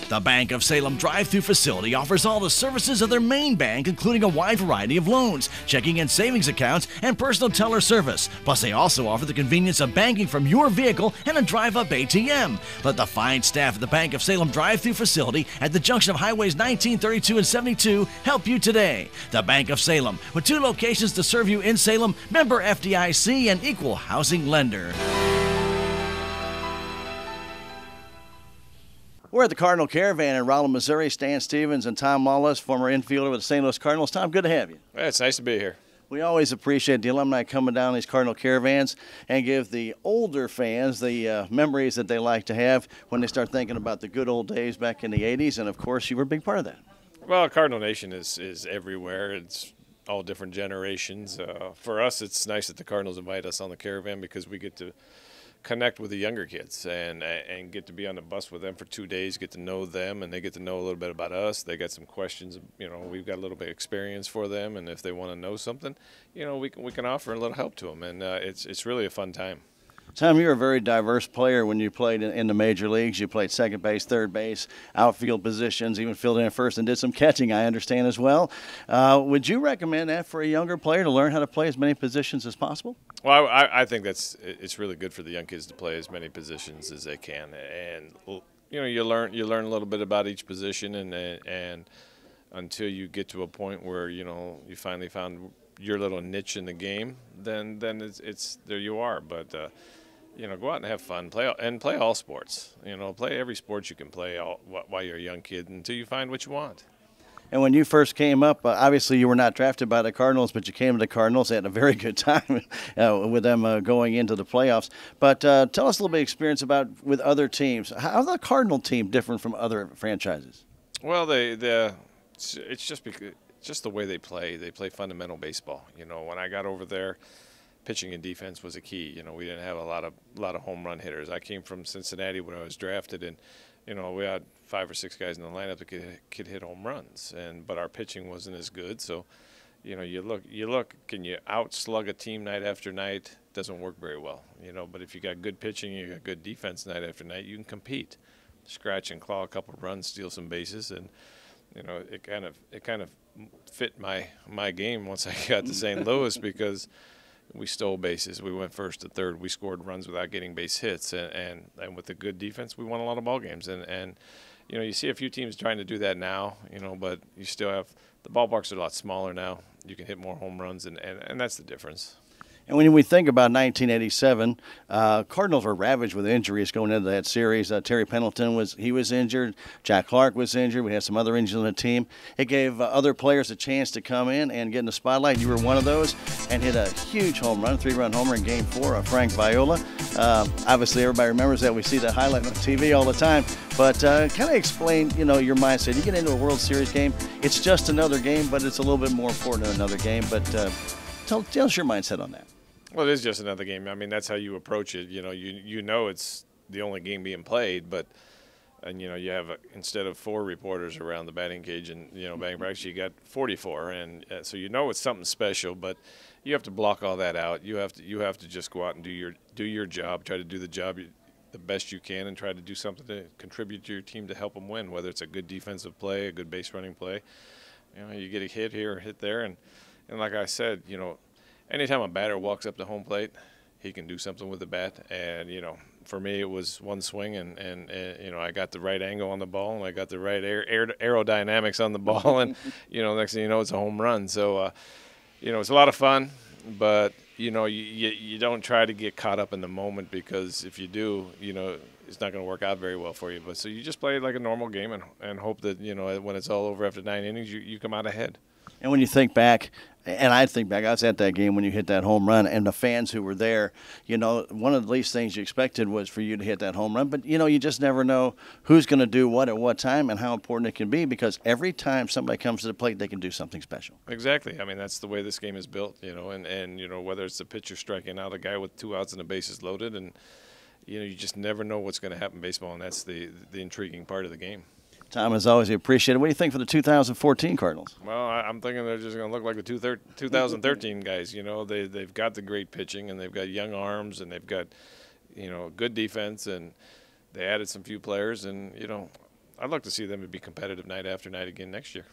The Bank of Salem drive-thru facility offers all the services of their main bank, including a wide variety of loans, checking and savings accounts, and personal teller service. Plus, they also offer the convenience of banking from your vehicle and a drive-up ATM. Let the fine staff at the Bank of Salem drive-thru facility at the junction of Highways 19, 32, and 72 help you today. The Bank of Salem, with 2 locations to serve you in Salem, member FDIC, and equal housing lender. We're at the Cardinal Caravan in Rolla, Missouri. Stan Stevens and Tom Lawless, former infielder with the St. Louis Cardinals. Tom, good to have you. Yeah, it's nice to be here. We always appreciate the alumni coming down these Cardinal Caravans and give the older fans the memories that they like to have when they start thinking about the good old days back in the 80s. And, of course, you were a big part of that. Well, Cardinal Nation is everywhere. It's all different generations. For us, it's nice that the Cardinals invite us on the Caravan because we get to connect with the younger kids and get to be on the bus with them for 2 days, get to know them, and they get to know a little bit about us. They got some questions, we've got a little bit of experience for them, and if they want to know something, we can offer a little help to them, and it's really a fun time. Tom, you're a very diverse player when you played in the major leagues. You played second base, third base, outfield positions, even fielded in first, and did some catching, I understand, as well. Would you recommend that for a younger player to learn how to play as many positions as possible? Well, I think it's really good for the young kids to play as many positions as they can, and you learn a little bit about each position, and until you get to a point where you finally found your little niche in the game, then it's there you are. But go out and have fun, play all sports. Play every sport you can play while you're a young kid until you find what you want. And when you first came up, obviously you were not drafted by the Cardinals, but you came to the Cardinals. They had a very good time with them going into the playoffs. But tell us a little bit of experience with other teams. How's the Cardinal team different from other franchises? Well, it's just the way they play. They play fundamental baseball. When I got over there, pitching and defense was a key. We didn't have a lot of home run hitters. I came from Cincinnati when I was drafted, and we had 5 or 6 guys in the lineup that could hit home runs, but our pitching wasn't as good. So, you look, can you outslug a team night after night? Doesn't work very well. But if you got good pitching, you got good defense night after night, you can compete, scratch and claw a couple of runs, steal some bases, and it kind of fit my game once I got to St. Louis because we stole bases. We went first to third. We scored runs without getting base hits, and with the good defense, we won a lot of ball games. And you see a few teams trying to do that now, but you still have the ballparks are a lot smaller now. You can hit more home runs, and that's the difference. And when we think about 1987, Cardinals were ravaged with injuries going into that series. Terry Pendleton was injured. Jack Clark was injured. We had some other injuries on the team. It gave other players a chance to come in and get in the spotlight. You were one of those and hit a huge home run, 3-run homer in Game 4 of Frank Viola. Obviously, everybody remembers that. We see that highlight on TV all the time. But kind of explain, your mindset. You get into a World Series game, it's just another game, but it's a little bit more important than another game. But tell us your mindset on that. Well, it is just another game. I mean, that's how you approach it. It's the only game being played, and you have instead of 4 reporters around the batting cage and batting practice, you got 44, and so it's something special. But you have to block all that out. You have to just go out and do your job. Try to do the job the best you can, and try to do something to contribute to your team to help them win. Whether it's a good defensive play, a good base running play, you get a hit here, a hit there, and like I said, anytime a batter walks up to home plate, he can do something with the bat. And, for me, it was one swing, and I got the right angle on the ball, and I got the right aerodynamics on the ball, and, next thing you know, it's a home run. So, it's a lot of fun, but, you don't try to get caught up in the moment because if you do, it's not going to work out very well for you. But so you just play it like a normal game and hope that, when it's all over after 9 innings, you come out ahead. And when you think back, and I think back, I was at that game when you hit that home run, and the fans who were there, one of the least things you expected was for you to hit that home run. But, you just never know who's going to do what at what time and how important it can be because every time somebody comes to the plate, they can do something special. Exactly. I mean, that's the way this game is built, and whether it's the pitcher striking out a guy with 2 outs and the bases loaded, and, you just never know what's going to happen in baseball, and that's the intriguing part of the game. Tom, as always, we appreciate it. What do you think for the 2014 Cardinals? Well, I'm thinking they're just going to look like the 2013 guys. They've got the great pitching, and they've got young arms, and they've got, good defense, and they added some few players. And, I'd like to see them be competitive night after night again next year.